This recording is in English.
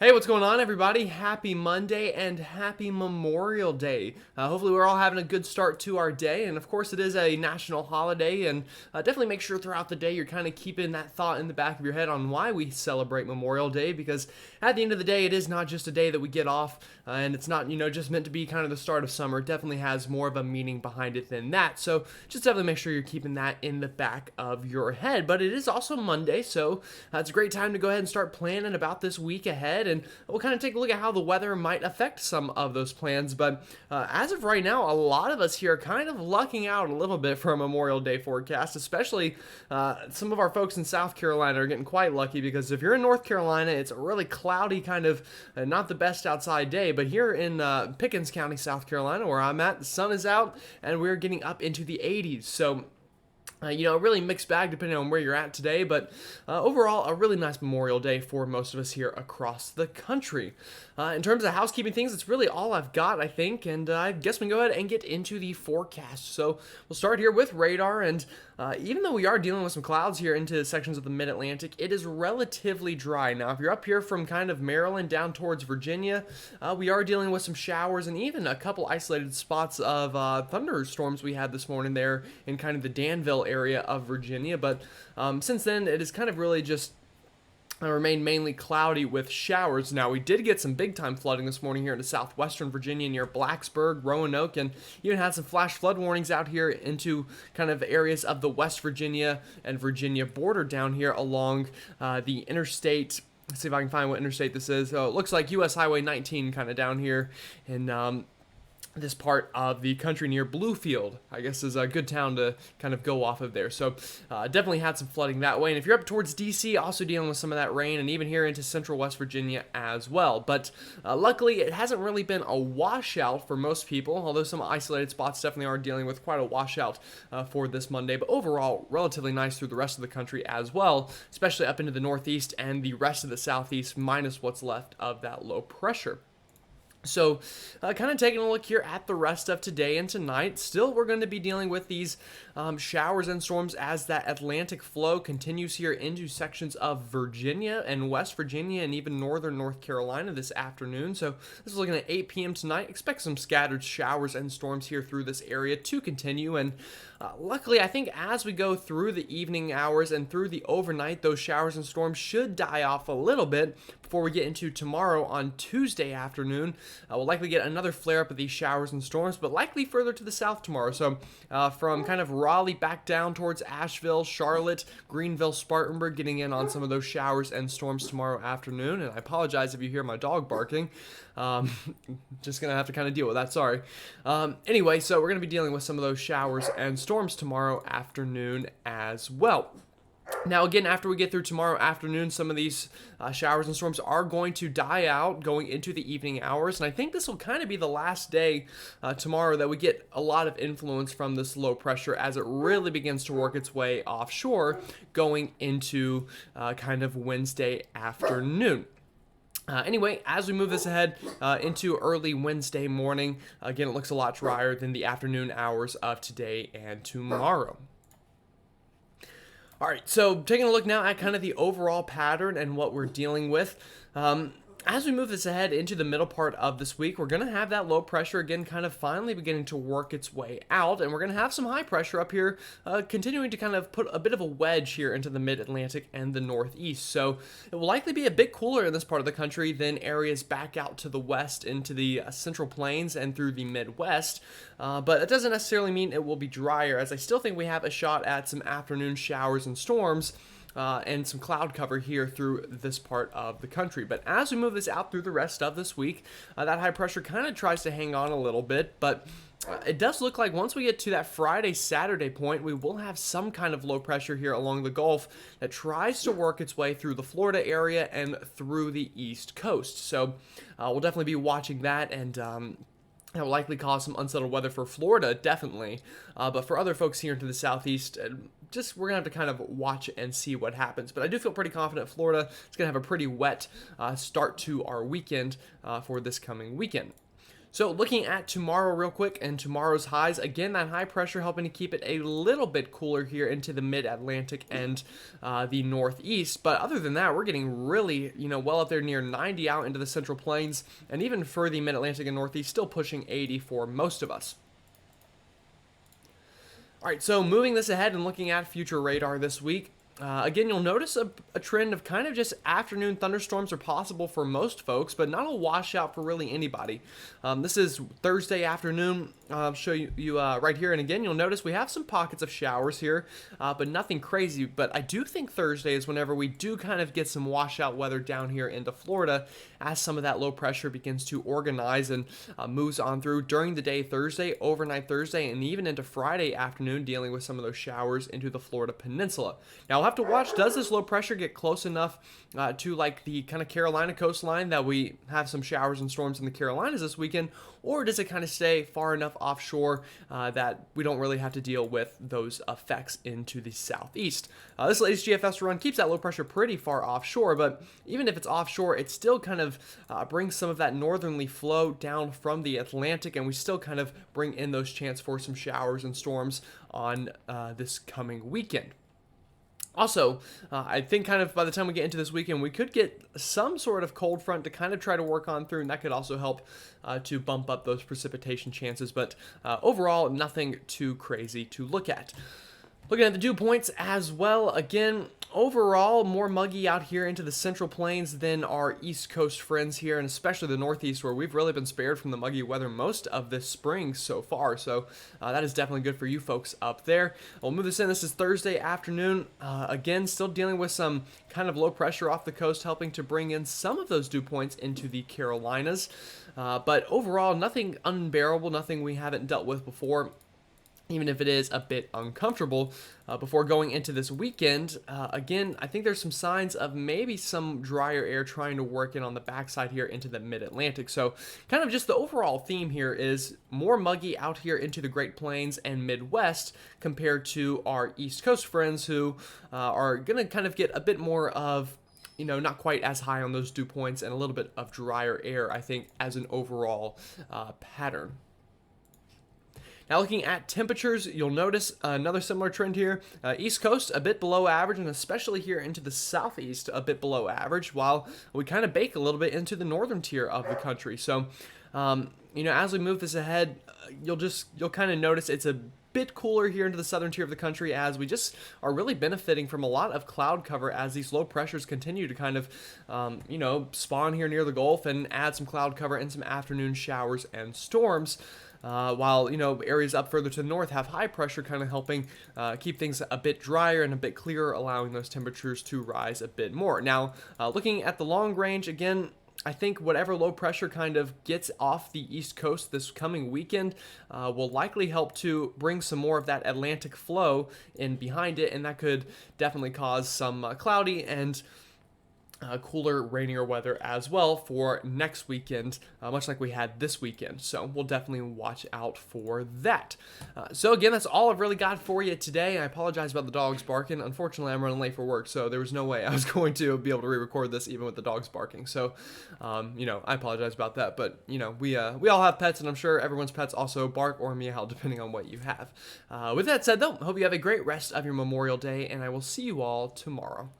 Hey, what's going on, everybody? Happy Monday and happy Memorial Day. Hopefully, we're all having a good start to our day. And of course, it is a national holiday. And definitely make sure throughout the day you're kind of keeping that thought in the back of your head on why we celebrate Memorial Day. Because at the end of the day, it is not just a day that we get off, and it's not, just meant to be kind of the start of summer. It definitely has more of a meaning behind it than that. So just definitely make sure you're keeping that in the back of your head. But it is also Monday, so it's a great time to go ahead and start planning about this week ahead, and we'll kind of take a look at how the weather might affect some of those plans. But as of right now, a lot of us here are kind of lucking out a little bit for a Memorial Day forecast, especially some of our folks in South Carolina are getting quite lucky, because if you're in North Carolina, it's a really cloudy kind of not the best outside day. But here in Pickens County, South Carolina, where I'm at, the sun is out and we're getting up into the 80s. So a really mixed bag depending on where you're at today, but overall, a really nice Memorial Day for most of us here across the country. In terms of housekeeping things, it's really all I've got, I think, and I guess we can go ahead and get into the forecast. So we'll start here with radar, and even though we are dealing with some clouds here into sections of the mid-Atlantic, it is relatively dry. Now, if you're up here from kind of Maryland down towards Virginia, we are dealing with some showers and even a couple isolated spots of thunderstorms we had this morning there in kind of the Danville area of Virginia. But since then, it is kind of really just remained mainly cloudy with showers. Now, we did get some big time flooding this morning here into southwestern Virginia near Blacksburg, Roanoke, and even had some flash flood warnings out here into kind of areas of the West Virginia and Virginia border down here along the interstate. Let's see if I can find what interstate this is. So it looks like US Highway 19 kind of down here in this part of the country near Bluefield, I guess, is a good town to kind of go off of there. So definitely had some flooding that way. And if you're up towards DC, also dealing with some of that rain, and even here into central West Virginia as well. But luckily, it hasn't really been a washout for most people, although some isolated spots definitely are dealing with quite a washout for this Monday. But overall, relatively nice through the rest of the country as well, especially up into the northeast and the rest of the southeast, minus what's left of that low pressure. So kind of taking a look here at the rest of today and tonight, still we're going to be dealing with these showers and storms as that Atlantic flow continues here into sections of Virginia and West Virginia and even northern North Carolina this afternoon. So this is looking at 8 p.m. tonight. Expect some scattered showers and storms here through this area to continue. And luckily, I think as we go through the evening hours and through the overnight, those showers and storms should die off a little bit before we get into tomorrow on Tuesday afternoon. We'll likely get another flare-up of these showers and storms, but likely further to the south tomorrow. So from kind of Raleigh back down towards Asheville, Charlotte, Greenville, Spartanburg, getting in on some of those showers and storms tomorrow afternoon. And I apologize if you hear my dog barking. Just going to have to kind of deal with that. Sorry. Anyway, so we're going to be dealing with some of those showers and storms tomorrow afternoon as well. Now, again, after we get through tomorrow afternoon, some of these showers and storms are going to die out going into the evening hours. And I think this will kind of be the last day tomorrow that we get a lot of influence from this low pressure as it really begins to work its way offshore going into kind of Wednesday afternoon. Anyway, as we move this ahead into early Wednesday morning, again, it looks a lot drier than the afternoon hours of today and tomorrow. All right, so taking a look now at kind of the overall pattern and what we're dealing with. As we move this ahead into the middle part of this week, we're going to have that low pressure again kind of finally beginning to work its way out, and we're going to have some high pressure up here continuing to kind of put a bit of a wedge here into the mid-Atlantic and the northeast. So it will likely be a bit cooler in this part of the country than areas back out to the west into the central plains and through the Midwest, but it doesn't necessarily mean it will be drier, as I still think we have a shot at some afternoon showers and storms and some cloud cover here through this part of the country. But as we move this out through the rest of this week, that high pressure kind of tries to hang on a little bit, but it does look like once we get to that Friday, Saturday point, we will have some kind of low pressure here along the Gulf that tries to work its way through the Florida area and through the East Coast. So we'll definitely be watching that, and that will likely cause some unsettled weather for Florida, definitely. But for other folks here into the southeast, we're going to have to kind of watch and see what happens. But I do feel pretty confident Florida is going to have a pretty wet start to our weekend for this coming weekend. So looking at tomorrow real quick and tomorrow's highs, again, that high pressure helping to keep it a little bit cooler here into the mid-Atlantic and the northeast. But other than that, we're getting really, well up there near 90 out into the central plains, and even for the mid-Atlantic and northeast, still pushing 80 for most of us. All right, so moving this ahead and looking at future radar this week. Again, you'll notice a trend of kind of just afternoon thunderstorms are possible for most folks, but not a washout for really anybody. This is Thursday afternoon. I'll show you right here. And again, you'll notice we have some pockets of showers here, but nothing crazy. But I do think Thursday is whenever we do kind of get some washout weather down here into Florida as some of that low pressure begins to organize and moves on through during the day Thursday, overnight Thursday, and even into Friday afternoon, dealing with some of those showers into the Florida Peninsula. Now, we'll have to watch, does this low pressure get close enough to like the kind of Carolina coastline that we have some showers and storms in the Carolinas this weekend, or does it kind of stay far enough offshore that we don't really have to deal with those effects into the southeast? This latest GFS run keeps that low pressure pretty far offshore, but even if it's offshore, it still kind of brings some of that northerly flow down from the Atlantic, and we still kind of bring in those chance for some showers and storms on this coming weekend. Also, I think kind of by the time we get into this weekend, we could get some sort of cold front to kind of try to work on through, and that could also help to bump up those precipitation chances. But overall, nothing too crazy to look at. Looking at the dew points as well, again, overall, more muggy out here into the central plains than our East Coast friends here, and especially the Northeast, where we've really been spared from the muggy weather most of this spring so far. So that is definitely good for you folks up there. We'll move this in. This is Thursday afternoon. Again, still dealing with some kind of low pressure off the coast, helping to bring in some of those dew points into the Carolinas. But overall, nothing unbearable, nothing we haven't dealt with before, even if it is a bit uncomfortable. Before going into this weekend, again, I think there's some signs of maybe some drier air trying to work in on the backside here into the mid-Atlantic. So kind of just the overall theme here is more muggy out here into the Great Plains and Midwest compared to our East Coast friends who are going to kind of get a bit more of, not quite as high on those dew points and a little bit of drier air, I think, as an overall pattern. Now looking at temperatures, you'll notice another similar trend here. East Coast a bit below average, and especially here into the southeast a bit below average, while we kind of bake a little bit into the northern tier of the country. So, as we move this ahead, you'll kind of notice it's a bit cooler here into the southern tier of the country, as we just are really benefiting from a lot of cloud cover as these low pressures continue to kind of, spawn here near the Gulf and add some cloud cover and some afternoon showers and storms. While, areas up further to the north have high pressure kind of helping keep things a bit drier and a bit clearer, allowing those temperatures to rise a bit more. Now, looking at the long range, again, I think whatever low pressure kind of gets off the East Coast this coming weekend will likely help to bring some more of that Atlantic flow in behind it, and that could definitely cause some cloudy and cooler, rainier weather as well for next weekend, much like we had this weekend. So we'll definitely watch out for that. So again, that's all I've really got for you today. I apologize about the dogs barking. Unfortunately, I'm running late for work, so there was no way I was going to be able to re-record this even with the dogs barking. So, I apologize about that. But, we all have pets, and I'm sure everyone's pets also bark or meow, depending on what you have. With that said, though, I hope you have a great rest of your Memorial Day, and I will see you all tomorrow.